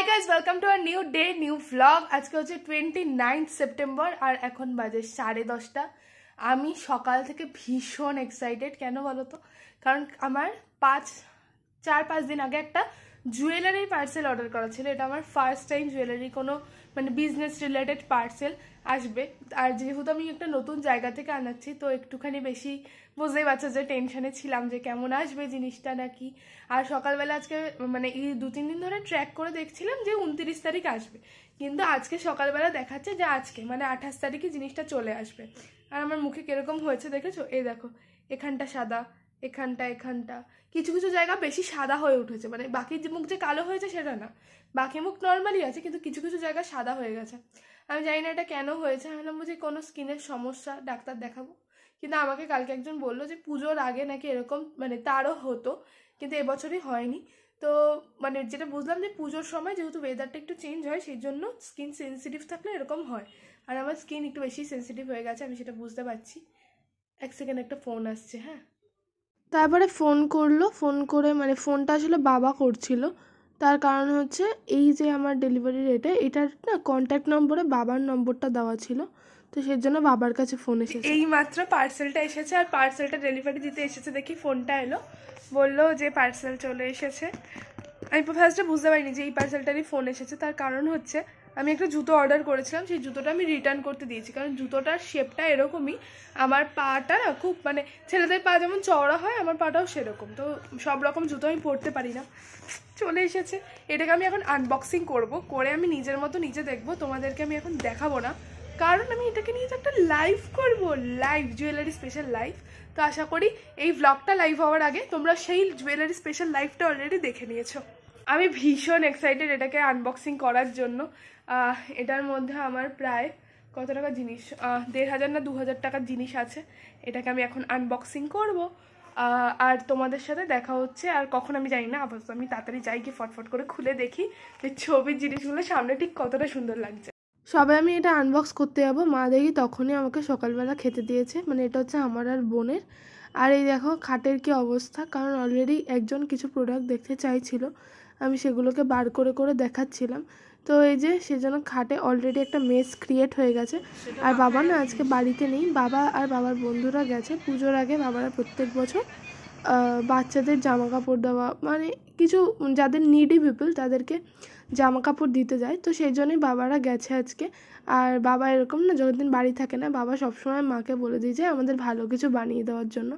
guys, welcome to a new day, new vlog. আজকে হচ্ছে 29 September আর এখন বাজে 10:30। আমি সকাল থেকে ভীষণ এক্সাইটেড। কেন বলো তো? কারণ আমার 4-5 দিন আগে একটা জুয়েলারি পার্সেল অর্ডার করা ছিল। এটা আমার ফার্স্ট টাইম জুয়েলারি কোনো মানে বিজনেস রিলেটেড পার্সেল আসবে। আর যেহেতু আমি একটা নতুন জায়গা থেকে আনাচ্ছি তো একটুখানি বেশি বুঝতেই পারছো যে টেনশনে ছিলাম যে কেমন আসবে জিনিসটা নাকি। আর সকালবেলা আজকে মানে এই 2-3 দিন ধরে ট্র্যাক করে দেখছিলাম যে 29 তারিখ আসবে, কিন্তু আজকে সকালবেলা দেখাচ্ছে যে আজকে মানে 28 তারিখে জিনিসটা চলে আসবে। আর আমার মুখে কিরকম হয়েছে দেখেছো? এই দেখো, এখানটা সাদা, এখানটা কিছু কিছু জায়গা বেশি সাদা হয়ে উঠেছে। মানে বাকি মুখ যে কালো হয়েছে সেটা না, বাকি মুখ নর্মালি আছে, কিন্তু কিছু কিছু জায়গা সাদা হয়ে গেছে। আমি জানি না এটা কেন হয়েছে। আমি বুঝি কোনো স্কিনের সমস্যা, ডাক্তার দেখাবো। কিন্তু আমাকে কালকে একজন বললো যে পুজোর আগে নাকি এরকম মানে তারও হতো, কিন্তু এবছরই হয়নি। তো মানে যেটা বুঝলাম যে পুজোর সময় যেহেতু ওয়েদারটা একটু চেঞ্জ হয় সেই জন্য স্কিন সেন্সিটিভ থাকলে এরকম হয়। আর আমার স্কিন একটু বেশি সেন্সিটিভ হয়ে গেছে, আমি সেটা বুঝতে পারছি। এক সেকেন্ড, একটা ফোন আসছে। হ্যাঁ, তারপরে ফোন করলো, ফোন করে মানে ফোনটা আসলে বাবা করছিল। তার কারণ হচ্ছে এই যে আমার ডেলিভারি এটার না কন্ট্যাক্ট নম্বরে বাবার নম্বরটা দেওয়া ছিল, তো সেই জন্য বাবার কাছে ফোন এসেছে। এই মাত্র পার্সেলটা এসেছে আর পার্সেলটা ডেলিভারি দিতে এসেছে দেখি ফোনটা এলো, বললো যে পার্সেল চলে এসেছে। আমি ফার্স্টে বুঝতে পারিনি যে এই পার্সেলটারই ফোন এসেছে। তার কারণ হচ্ছে আমি একটা জুতো অর্ডার করেছিলাম, সেই জুতোটা আমি রিটার্ন করতে দিয়েছি, কারণ জুতোটার শেপটা এরকমই। আমার পাটা না খুব মানে ছেলেদের পা যেমন চওড়া হয় আমার পাটাও সেরকম, তো সব রকম জুতো আমি পরতে পারি না। চলে এসেছে, এটাকে আমি এখন আনবক্সিং করব, করে আমি নিজের মতো নিজে দেখবো, তোমাদেরকে আমি এখন দেখাবো না, কারণ আমি এটাকে নিয়ে একটা লাইভ করব, লাইভ জুয়েলারি স্পেশাল লাইভ। তো আশা করি এই ব্লগটা লাইভ হওয়ার আগে তোমরা সেই জুয়েলারি স্পেশাল লাইভটা অলরেডি দেখে নিয়েছো। আমি ভীষণ এক্সাইটেড এটাকে আনবক্সিং করার জন্য। এটার মধ্যে আমার প্রায় কত টাকা জিনিস, 1500 না 2000 টাকার জিনিস আছে। এটাকে আমি এখন আনবক্সিং করব আর তোমাদের সাথে দেখা হচ্ছে। আর কখন আমি জানি না, আপাতত আমি তাড়াতাড়ি যাই, গিয়ে ফটফট করে খুলে দেখি যে ছবির জিনিসগুলো সামনে ঠিক কতটা সুন্দর লাগছে। সবে আমি এটা আনবক্স করতে যাবো, মা দেখি তখনই আমাকে সকালবেলা খেতে দিয়েছে। মানে এটা হচ্ছে আমার আর বোনের। আর এই দেখো খাটের কি অবস্থা, কারণ অলরেডি একজন কিছু প্রোডাক্ট দেখতে চাইছিল, আমি সেগুলোকে বার করে করে দেখাচ্ছিলাম। তো এই যে সেজন্য খাটে অলরেডি একটা মেস ক্রিয়েট হয়ে গেছে। আর বাবা না আজকে বাড়িতে নেই, বাবা আর বাবার বন্ধুরা গেছে। পুজোর আগে বাবারা প্রত্যেক বছর বাচ্চাদের জামা কাপড় দেওয়া মানে কিছু যাদের নিডি পিপল তাদেরকে জামা কাপড় দিতে যায়, তো সেই জন্যই বাবারা গেছে আজকে। আর বাবা এরকম না, যতদিন বাড়ি থাকে না বাবা সবসময় মাকে বলে দিয়ে যায় আমাদের ভালো কিছু বানিয়ে দেওয়ার জন্য,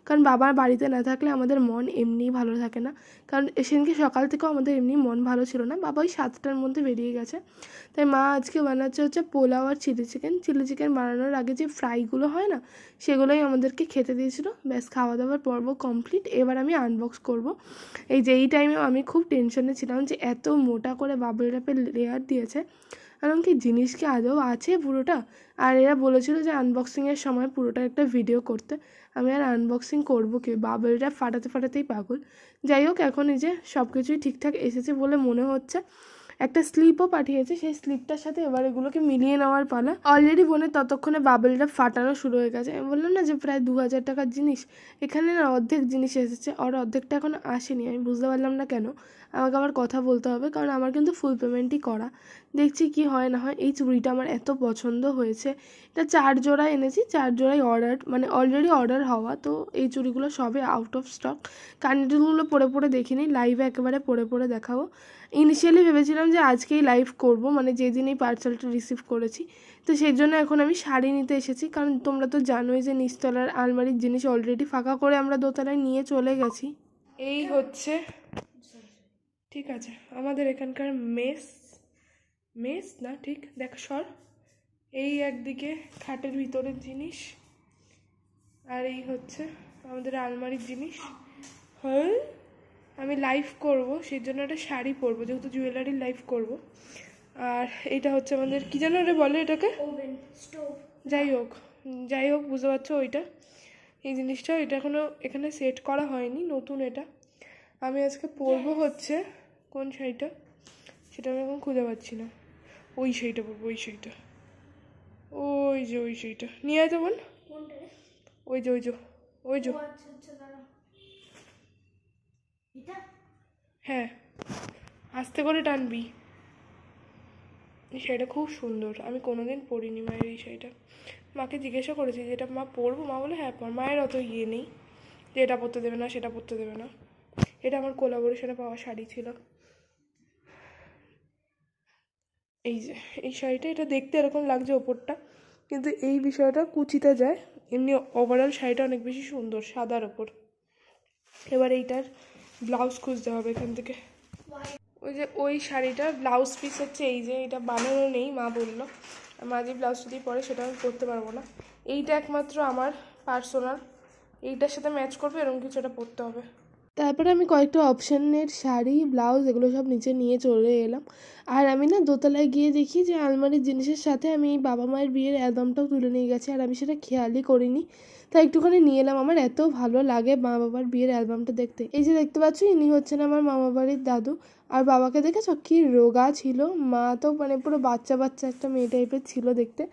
কারণ বাবার বাড়িতে না থাকলে আমাদের মন এমনিই ভালো থাকে না। কারণ সেদিনকে সকাল থেকেও আমাদের এমনি মন ভালো ছিল না, বাবা ওই 7টার মধ্যে বেরিয়ে গেছে। তাই মা আজকে বানাচ্ছে হচ্ছে পোলাও আর চিলি চিকেন বানানোর আগে যে ফ্রাইগুলো হয় না সেগুলোই আমাদেরকে খেতে দিয়েছিল। ব্যাস, খাওয়া দাওয়ার পর্ব কমপ্লিট। এবার আমি আনবক্স করব। এই যে এই টাইমেও আমি খুব টেনশনে ছিলাম যে এত মোটা করে বাবল র্যাপের লেয়ার দিয়েছে, কারণ কি জিনিস কি আদৌ আছে পুরোটা। আর এরা বলেছিল যে আনবক্সিংয়ের সময় পুরোটা একটা ভিডিও করতে। আমি আর আনবক্সিং করবো কি, বাবল র্যাপ ফাটাতেই পাগল। যাই হোক, এখন এই যে সব কিছুই ঠিকঠাক এসেছে বলে মনে হচ্ছে। একটা স্লিপও পাঠিয়েছে, সেই স্লিপটার সাথে এবার এগুলোকে মিলিয়ে নেওয়ার পালা। অলরেডি বোনের ততক্ষণে বাবলটা ফাটানো শুরু হয়ে গেছে। আমি বললাম না যে প্রায় 2000 টাকার জিনিস, এখানে না অর্ধেক জিনিস এসেছে, আর অর্ধেকটা এখন আসেনি। আমি বুঝতে পারলাম না কেন, আমাকে আবার কথা বলতে হবে, কারণ আমার কিন্তু ফুল পেমেন্টই করা। দেখছি কি হয় না হয়। এই চুড়িটা আমার এত পছন্দ হয়েছে, এটা 4 জোড়া এনেছি, 4 জোড়াই অর্ডার মানে অলরেডি অর্ডার হওয়া। তো এই চুড়িগুলো সবে আউট অফ স্টক। কানেরগুলো পরে দেখিনি, লাইভে একেবারে পরে দেখাবো। ইনিশিয়ালি ভেবেছিলাম যে আজকেই লাইভ করব, মানে যেদিন এই পার্সেলটা রিসিভ করেছি। তো সেই জন্য এখন আমি শাড়ি নিতে এসেছি, কারণ তোমরা তো জানোই যে নিচতলার আলমারির জিনিস অলরেডি ফাঁকা করে আমরা দোতলায় নিয়ে চলে গেছি। এই হচ্ছে, ঠিক আছে, আমাদের এখানকার মেস না, ঠিক দেখ সর। এই একদিকে খাটের ভিতরের জিনিস, আর এই হচ্ছে আমাদের আলমারির জিনিস। হ্যাঁ, আমি লাইভ করব সেই জন্য একটা শাড়ি পরবো, যেহেতু জুয়েলারি লাইভ করব। আর এটা হচ্ছে আমাদের কি যেন রে বলে এটাকে, ওভেন স্টোভ। যাই হোক বুঝতে পারছো ওইটা, এই জিনিসটা এটা এখানে সেট করা হয়নি, নতুন এটা। আমি আজকে পরবো হচ্ছে কোন শাড়িটা সেটা আমি এখন খুঁজে পাচ্ছি না। ওই শাড়িটা পরবো, ওই শাড়িটা নিয়ে আয় তো বোন। ওই যে হ্যাঁ, আস্তে করে টানবি। এই শাড়িটা খুব সুন্দর, আমি কোনোদিন পরিনি মায়ের এই শাড়িটা। মাকে জিজ্ঞাসা করেছি যে এটা মা পরবো, মা বলে হ্যাঁ পর। মায়ের অত ইয়ে নেই যে এটা পরতে দেবে না সেটা পরতে দেবে না। এটা আমার কোলাবোরেশনে পাওয়া শাড়ি ছিল। এই যে এই শাড়িটা, এটা দেখতে এরকম লাগছে ওপরটা, কিন্তু এই বিষয়টা কুচিতে যায়। এমনি ওভারঅল শাড়িটা অনেক বেশি সুন্দর সাদার ওপর। এবার এইটার ব্লাউজ খুঁজতে হবে এখান থেকে। ওই যে ওই শাড়িটার ব্লাউজ পিস হচ্ছে এই যে, এটা বানানো নেই মা বললো। মা যে ব্লাউজটা দিয়ে পরে সেটা আমি পরতে পারবো না। এইটা একমাত্র আমার পার্সোনাল, এইটার সাথে ম্যাচ করবে এরকম কিছু একটা পরতে হবে। তারপরে আমি কয়েকটা অপশানের শাড়ি ব্লাউজ এগুলো সব নিচে নিয়ে চলে এলাম। আর আমি না দোতলায় গিয়ে দেখি যে আলমারির জিনিসের সাথে আমি বাবা মায়ের বিয়ের অ্যালবামটাও তুলে নিয়ে গেছি, আর আমি সেটা খেয়ালই করিনি, তাই একটুখানি নিয়ে এলাম। আমার এত ভালো লাগে মা বাবার বিয়ের অ্যালবামটা দেখতে। এই যে দেখতে পাচ্ছ, ইনি হচ্ছেন আমার মামা বাড়ির দাদু। আর বাবাকে দেখেছ কি রোগা ছিল, মা তো মানে পুরো বাচ্চা বাচ্চা একটা মেয়ে টাইপের ছিল দেখতে।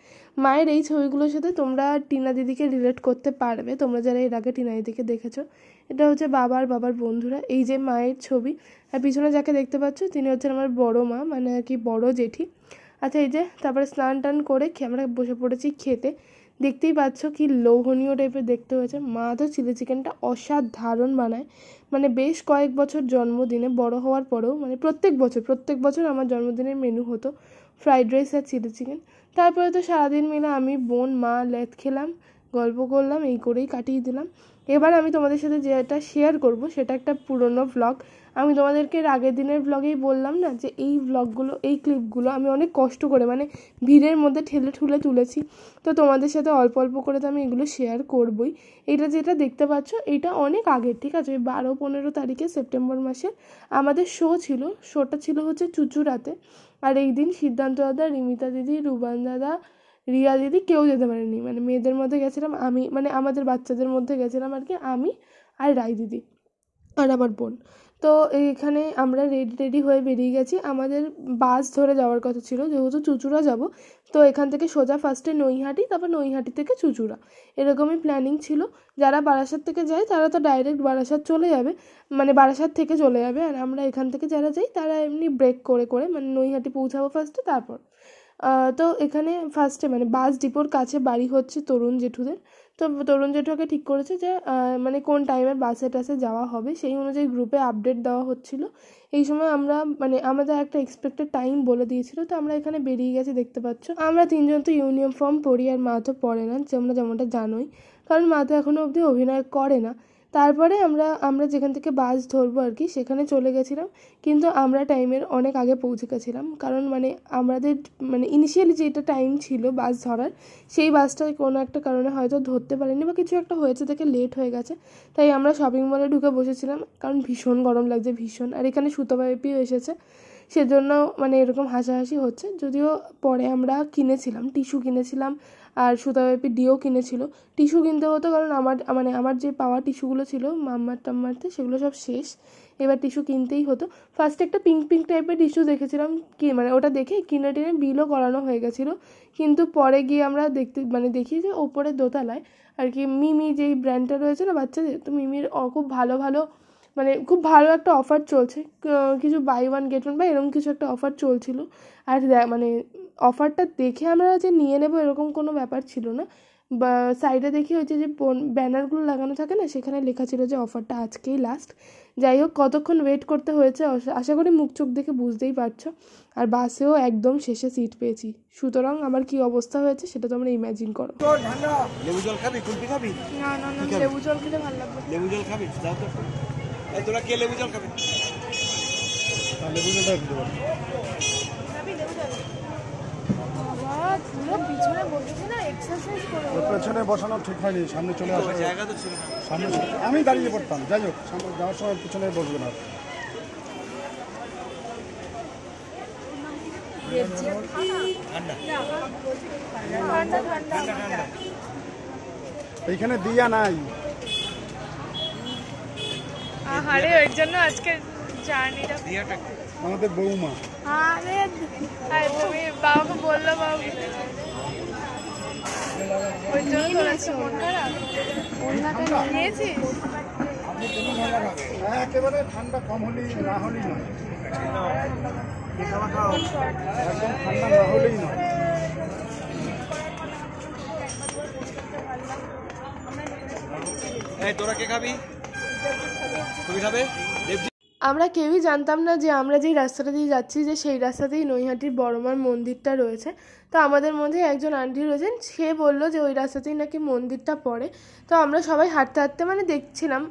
মায়ের এই ছবিগুলোর সাথে তোমরা টিনা দিদিকে রিলেট করতে পারবে, তোমরা যারা এর আগে টিনা দিদিকে দেখেছো। এটা হচ্ছে বাবার বন্ধুরা। এই যে মায়ের ছবি, আর পিছনে যাকে দেখতে পাচ্ছ তিনি হচ্ছেন আমার বড় মা, মানে আর কি বড় জেঠি। আচ্ছা এই যে তারপরে স্নান টান করে আমরা বসে পড়েছি খেতে। দেখতেই পাচ্ছ কি লোভনীয় টাইপের দেখতে হয়েছে। মা তো চিলি চিকেনটা অসাধারণ বানায়, মানে বেশ কয়েক বছর জন্মদিনে বড় হওয়ার পরেও মানে প্রত্যেক বছর আমার জন্মদিনের মেনু হতো ফ্রাইড রাইস আর চিলি চিকেন। তারপরে তো সারাদিন মিলে আমি বোন মা লেদ খেলাম, গল্প করলাম, এই করেই কাটিয়ে দিলাম। এবার আমি তোমাদের সাথে যেটা শেয়ার করব সেটা একটা পুরনো ভ্লগ। আমি তোমাদেরকে আগের দিনের ভ্লগেই বললাম না যে এই ভ্লগগুলো, এই ক্লিপগুলো আমি অনেক কষ্ট করে মানে ভিড়ের মধ্যে ঠেলে ঠুলে তুলেছি। তো তোমাদের সাথে অল্প অল্প করে তো আমি এগুলো শেয়ার করবই। এটা যেটা দেখতে পাচ্ছ এটা অনেক আগের, ঠিক আছে? 12-15 তারিখে সেপ্টেম্বর মাসে আমাদের শোটা ছিল হচ্ছে চুচুড়াতে। আর এই দিন সিদ্ধান্ত দাদা, রিমিতা দিদি, রুবান দাদা, রিয়া দিদি কেউ যেতে পারেনি, মানে মেয়েদের মধ্যে গেছিলাম আমি, মানে আমাদের বাচ্চাদের মধ্যে গেছিলাম আর কি, আমি আর রাই দিদি আর আমার বোন। তো এইখানে আমরা রেডি হয়ে বেরিয়ে গেছি। আমাদের বাস ধরে যাওয়ার কথা ছিল, যেহেতু চুচুড়া যাব, তো এখান থেকে সোজা ফার্স্টে নৈহাটি, তারপর নৈহাটি থেকে চুচুড়া, এরকমই প্ল্যানিং ছিল। যারা বারাসাত থেকে যায় তারা তো ডাইরেক্ট বারাসাত চলে যাবে, মানে বারাসাত থেকে চলে যাবে। আর আমরা এখান থেকে যারা যাই তারা এমনি ব্রেক করে করে মানে নৈহাটি পৌঁছাবো ফার্স্টে। তারপর তো এখানে ফার্স্টে মানে বাস ডিপোর কাছে বাড়ি হচ্ছে তরুণ জেঠুদের। তো তরুণ জেঠুকে ঠিক করেছে যে মানে কোন টাইমে বাসে টাসে যাওয়া হবে সেই অনুযায়ী গ্রুপে আপডেট দেওয়া হচ্ছিল। এই সময় আমরা মানে আমাদের একটা এক্সপেক্টেড টাইম বলে দিয়েছিল, তো আমরা এখানে বেরিয়ে গেছি। দেখতে পাচ্ছ আমরা তিনজন তো ইউনিফর্ম পরি, আর মা তো পরে না, যেমনটা জানোই, কারণ মা তো এখনও অবধি অভিনয় করে না। তারপরে আমরা যেখান থেকে বাস ধরবো আর কি সেখানে চলে গেছিলাম, কিন্তু আমরা টাইমের অনেক আগে পৌঁছে গেছিলাম। কারণ মানে আমাদের মানে ইনিশিয়ালি যেটা টাইম ছিল বাস ধরার, সেই বাসটা কোনো একটা কারণে হয়তো ধরতে পারিনি বা কিছু একটা হয়েছে থেকে লেট হয়ে গেছে। তাই আমরা শপিং মলে ঢুকে বসেছিলাম, কারণ ভীষণ গরম লাগছে ভীষণ। আর এখানে সুতোবাইপিও এসেছে, সেজন্য মানে এরকম হাসাহাসি হচ্ছে। যদিও পরে আমরা কিনেছিলাম, টিস্যু কিনেছিলাম, আর সুতাবাইপি ডিও কিনেছিল। টিস্যু কিনতে হতো কারণ আমার যে পাওয়া টিস্যুগুলো ছিল মাম্মার টাম্মারতে সেগুলো সব শেষ, এবার টিস্যু কিনতেই হতো। ফার্স্টে একটা পিঙ্ক টাইপের টিস্যু দেখেছিলাম, কি মানে ওটা দেখে কিনে টিনে বিলও করানো হয়ে গেছিলো। কিন্তু পরে গিয়ে আমরা দেখি যে ওপরে দোতলায় আর কি মিমি যেই ব্র্যান্ডটা রয়েছে না বাচ্চাদের, তো মিমির খুব ভালো মানে খুব ভালো একটা অফার চলছে, কিছু বাই ওয়ান গেট ওয়ান বা এরকম কিছু একটা অফার চলছিল। আর মানে অফারটা দেখে আমরা যে নিয়ে নেবো এরকম কোনো ব্যাপার ছিল না। বা সাইডে দেখি হচ্ছে যে ব্যানারগুলো লাগানো থাকে না, সেখানে লেখা ছিল যে অফারটা আজকেই লাস্ট। যাই হোক কতক্ষণ ওয়েট করতে হয়েছে আশা করি মুখ চোখ দেখে বুঝতেই পারছো। আর বাসেও একদম শেষে সিট পেয়েছি, সুতরাং আমার কি অবস্থা হয়েছে সেটা তোমরা ইমাজিন করো। লেবু জল খাবি? কুলফি খাবি? না লেবু জল খেলে ভালো লাগবে। লেবু জল খাবি? দাও তো। এই তোরা কে লেবু জল খাবি? লেবু জলটা দিতে পারো। পিছনে বসেছি না, এক্সারসাইজ করো। পেছনে বসানো ঠিক হয়নি, সামনে চলে আসে। জায়গা তো ছিল না সামনে আমি দাঁড়িয়ে পড়তাম। যাই হোক সামনে যাওয়ার সময় পিছনে বসবে না। এইখানে দিয়া নাই। আরে ওর জন্য আজকে জার্নিটা আমাদের বৌমা। আরে তুমি বাবাকে বললো, বাবা ওই জন্য তোর আজকে মন খারাপ? নিয়েছিস? একেবারে ঠান্ডা কম হলেই না হলেই নয়। একদম ঠান্ডা না হলেই নয়। তোরা কে খাবি? তুমি খাবে? আমরা কেউই জানতাম না যে আমরা যেই রাস্তাটা দিয়ে যাচ্ছি যে সেই রাস্তাতেই নৈহাটির বড়মার মন্দিরটা রয়েছে। তো আমাদের মধ্যে একজন আন্টি রয়েছেন, সে বললো যে ওই রাস্তাতেই নাকি মন্দিরটা পড়ে। তো আমরা সবাই হাঁটতে হাঁটতে মানে দেখছিলাম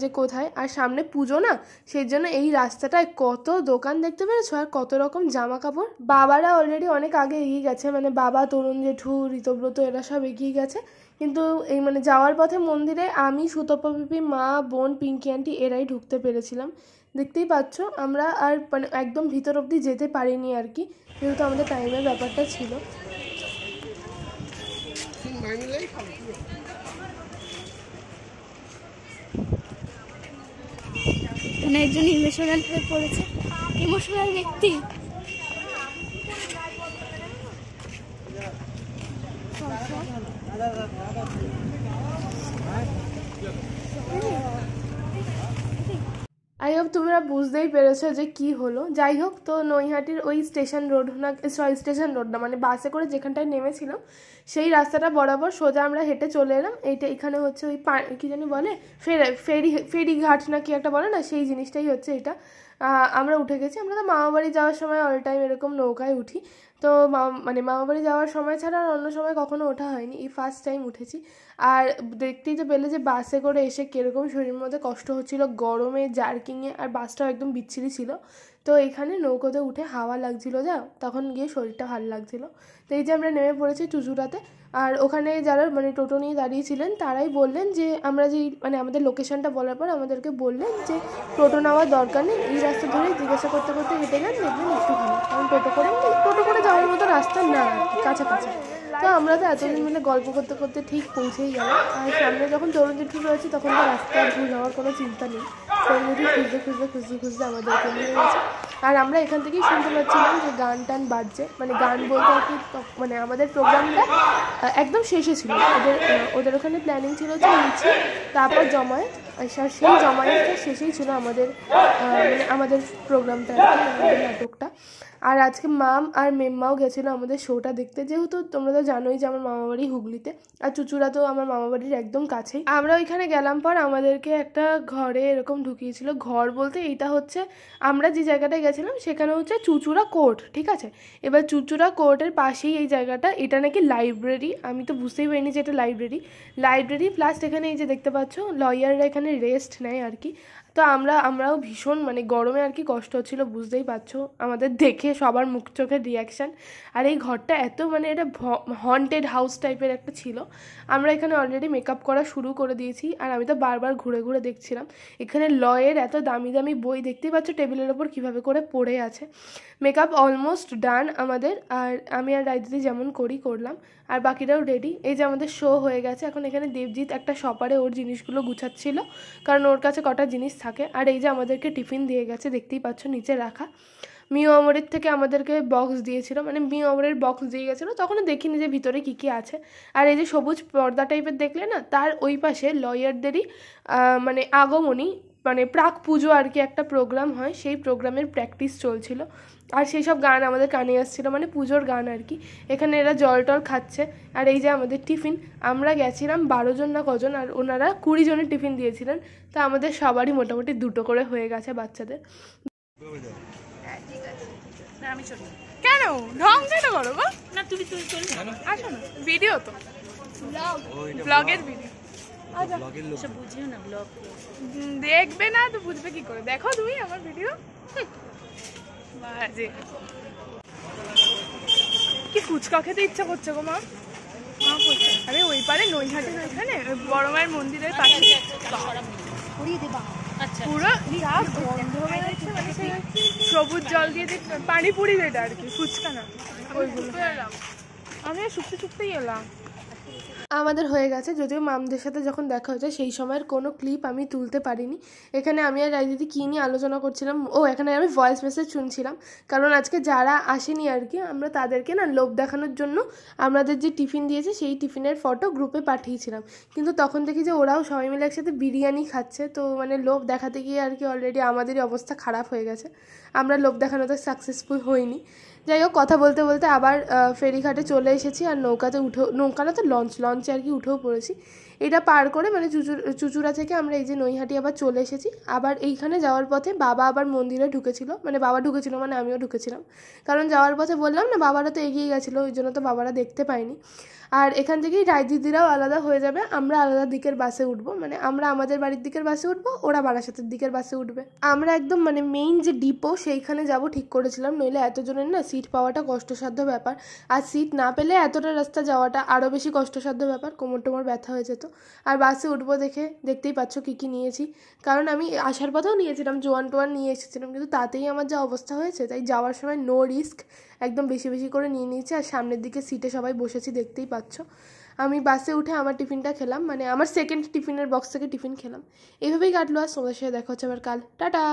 যে কোথায়, আর সামনে পুজো না, সেই জন্য এই রাস্তাটায় কত দোকান দেখতে পেরেছো আর কত রকম জামা কাপড়। বাবারা অলরেডি অনেক আগে এগিয়ে গেছে, মানে বাবা, তরুণ জেঠু, ঋতব্রত এরা সব এগিয়ে গেছে। কিন্তু এই মানে যাওয়ার পথে মন্দিরে আমি, সুতপা পিপি, মা, বোন, পিঙ্কি আন্টি এরাই ঢুকতে পেরেছিলাম। দেখতেই পাচ্ছ আমরা আর মানে একদম ভিতর অবধি যেতে পারিনি আর কি, যেহেতু আমাদের টাইমের ব্যাপারটা ছিল। এখানে একজন ইমোশনাল হয়ে পড়েছে, ইমোশনাল ব্যক্তি। আই হোপ তোমরা বুঝতেই পেরেছো যে কি হলো। যাই হোক, তো নৈহাটির ওই স্টেশন রোড না, সরি স্টেশন রোড না, মানে বাসে করে যেখানটায় নেমেছিলাম সেই রাস্তাটা বরাবর সোজা আমরা হেঁটে চলে এলাম। এখানে হচ্ছে ওই কি জানি বলে, ফেরি ঘাট না কি একটা বলে না, সেই জিনিসটাই হচ্ছে এটা। আমরা উঠে গেছি। আমরা তো মামাবাড়ি যাওয়ার সময় অল টাইম এরকম নৌকায় উঠি, তো মানে মামাবাড়ি যাওয়ার সময় ছাড়া আর অন্য সময় কখনো ওঠা হয়নি, এই ফার্স্ট টাইম উঠেছি। আর দেখতেই তো পেলে যে বাসে করে এসে কীরকম শরীরের মধ্যে কষ্ট হচ্ছিলো গরমে, জার্কিংয়ে, আর বাসটাও একদম বিচ্ছিরি ছিল। তো এখানে নৌকোতে উঠে হাওয়া লাগছিলো যা, তখন গিয়ে শরীরটা ভালো লাগছিলো। তো এই যে আমরা নেমে পড়েছি চুচুড়াতে। আর ওখানে যারা মানে টোটো নিয়ে দাঁড়িয়েছিলেন তারাই বললেন যে আমরা যেই মানে আমাদের লোকেশনটা বলার পর আমাদেরকে বললেন যে টোটো নেওয়ার দরকার নেই, এই রাস্তা ধরেই জিজ্ঞাসা করতে করতে হেঁটে যান, দেখবেন একটুখানি, কারণ টোটো করে যাওয়ার মতো রাস্তা না আর কি, কাছাকাছি। তো আমরা তো এতদিন মিলে গল্প করতে করতে ঠিক পৌঁছেই গেলাম। আর সামনে যখন তরুণ জেঠু রয়েছে তখন তো রাস্তা ভুল হওয়ার কোনো চিন্তা নেই। তরুণ জেঠু খুঁজতে আমাদেরকে নিয়ে গেছে। আর আমরা এখান থেকেই শুনতে পাচ্ছিলাম যে গান টান বাজছে, মানে গান বলতে আর কি, মানে আমাদের প্রোগ্রামটা একদম শেষে ছিল। ওদের ওখানে প্ল্যানিং ছিল যে নিচে, তারপর জমায়েত, আর সেই জমায়েতটা শেষেই ছিল আমাদের মানে আমাদের প্রোগ্রামটা আর কি, আমাদের নাটকটা। আর আজকে মাম আর মেম্মাও গেছিলো আমাদের শোটা দেখতে, যেহেতু তোমরা তো জানোই যে আমার মামাবাড়ি হুগলিতে, আর চুচুড়া তো আমার মামাবাড়ির একদম কাছেই। আমরা ওইখানে গেলাম পর আমাদেরকে একটা ঘরে এরকম ঢুকিয়েছিল। ঘর বলতে এইটা হচ্ছে আমরা যে জায়গাটায় গেছিলাম সেখানে হচ্ছে চুচুড়া কোর্ট, ঠিক আছে। এবার চুচুড়া কোর্টের পাশেই এই জায়গাটা, এটা নাকি লাইব্রেরি। আমি তো বুঝতেই পারিনি যে এটা লাইব্রেরি প্লাস এখানে এই যে দেখতে পাচ্ছ লয়াররা এখানে রেস্ট নেয় আর কি। তো আমরাও ভীষণ মানে গরমে আর কি কষ্ট হচ্ছিলো, বুঝতেই পারছো আমাদের দেখে সবার মুখ চোখের রিয়াকশান। আর এই ঘরটা এত মানে এটা হন্টেড হাউস টাইপের একটা ছিল। আমরা এখানে অলরেডি মেকআপ করা শুরু করে দিয়েছি, আর আমি তো বারবার ঘুরে ঘুরে দেখছিলাম। এখানে লয়ের এত দামি দামি বই দেখতেই পাচ্ছ টেবিলের ওপর কীভাবে করে পড়ে আছে। মেকআপ অলমোস্ট ডান আমাদের, আর আমি আর রায়দিদি যেমন করলাম, আর বাকিরাও রেডি। এই যে আমাদের শো হয়ে গেছে। এখন এখানে দেবজিৎ একটা শপারে ওর জিনিসগুলো গুছাচ্ছিল, কারণ ওর কাছে কটা জিনিস থাকে। আর এই যে আমাদেরকে টিফিন দিয়ে গেছে, দেখতেই পাচ্ছ নিচে রাখা। মিও অমরের থেকে আমাদেরকে বক্স দিয়েছিল, মানে মিও অমরের বক্স দিয়ে গেছিলো, তখনও দেখিনি যে ভিতরে কী কী আছে। আর এই যে সবুজ পর্দা টাইপের দেখলে না, তার ওই পাশে লয়ারদেরই মানে আগমনী, মানে প্রাক পুজো আর কি একটা প্রোগ্রাম হয়, সেই প্রোগ্রামের প্র্যাকটিস চলছিল। আর সেই সব গান আমাদের কানে আসছিলো, মানে পুজোর গান আর কি। এখানে এরা জল টল খাচ্ছে। আর এই যে আমাদের টিফিন, আমরা গেছিলাম 12 জন না কজন, আর ওনারা 20 জনের টিফিন দিয়েছিলেন। তা আমাদের সবারই মোটামুটি 2টো করে হয়ে গেছে বাচ্চাদের। আমি চলি কেন, ঢং কেন করো গো? না তুমি আসো না, ভিডিও তো ব্লগের ভিডিও দেখবে না তো বুঝবে কি করে? দেখো তুমি আমার ভিডিও, বাজে। কি ফুচকা খেতে ইচ্ছা করছে গো মা? আরে ওই পারে নৈহাটের ওইখানে বড় মায়ের মন্দিরের পাশে পুরো যা গন্ধ বেরোচ্ছে, মানে সবুজ জল দিয়ে যে পানিপুরি যেটা আর কি, ফুচকা না, ওইগুলো। আমি শুকতে এলাম। আমাদের হয়ে গেছে, যদিও মামদের সাথে যখন দেখা হয়েছে সেই সময়ের কোনো ক্লিপ আমি তুলতে পারিনি। এখানে আমি আর রাজদিদি কী নিয়ে আলোচনা করছিলাম, এখানে আমি ভয়েস মেসেজ শুনছিলাম, কারণ আজকে যারা আসেনি আর কি আমরা তাদেরকে না লোভ দেখানোর জন্য আমাদের যে টিফিন দিয়েছে সেই টিফিনের ফটো গ্রুপে পাঠিয়েছিলাম। কিন্তু তখন দেখি যে ওরাও সবাই মিলে একসাথে বিরিয়ানি খাচ্ছে, তো মানে লোভ দেখাতে গিয়ে আর কি অলরেডি আমাদেরই অবস্থা খারাপ হয়ে গেছে, আমরা লোভ দেখানোতে সাকসেসফুল হইনি। যাই হোক, কথা বলতে বলতে আবার ফেরিঘাটে চলে এসেছি, আর নৌকা না তো লঞ্চে আর কি উঠেও পড়েছি। এটা পার করে মানে চুচুড়া থেকে আমরা এই যে নৈহাটি আবার চলে এসেছি। আবার এইখানে যাওয়ার পথে বাবা আবার মন্দিরে ঢুকেছিল, মানে বাবা ঢুকেছিল মানে আমিও ঢুকেছিলাম, কারণ যাওয়ার পথে বললাম না বাবারা তো এগিয়ে গেছিলো, ওই জন্য তো বাবারা দেখতে পাইনি। আর এখান থেকেই রায়দিদিরাও আলাদা হয়ে যাবে, আমরা আলাদা দিকের বাসে উঠবো, মানে আমরা আমাদের বাড়ির দিকের বাসে উঠবো, ওরা বারাসাতের দিকের বাসে উঠবে। আমরা একদম মানে মেইন যে ডিপো সেইখানে যাব ঠিক করেছিলাম, নইলে এতজনের না সিট পাওয়াটা কষ্টসাধ্য ব্যাপার, আর সিট না পেলে এতটা রাস্তা যাওয়াটা আরও বেশি কষ্টসাধ্য ব্যাপার, কোমর টোমর ব্যথা হয়ে যেত। আর বাসে উঠবো দেখতেই পাচ্ছ কী কী নিয়েছি, কারণ আমি আসার পথেও নিয়েছিলাম, জোয়ান টোয়ান নিয়ে এসেছিলাম, কিন্তু তাতেই আমার যা অবস্থা হয়েছে, তাই যাওয়ার সময় নো রিস্ক একদম বেশি বেশি করে নিয়ে নিয়েছি। আর সামনের দিকে সিটে সবাই বসেছি দেখতেই পাচ্ছ। আমি বাসে উঠে আমার টিফিনটা খেলাম, মানে আমার সেকেন্ড টিফিনের বক্স থেকে টিফিন খেলাম। এইভাবেই কাটলো, আর তোমাদের সাথে দেখা হচ্ছে আবার কাল। টাটা।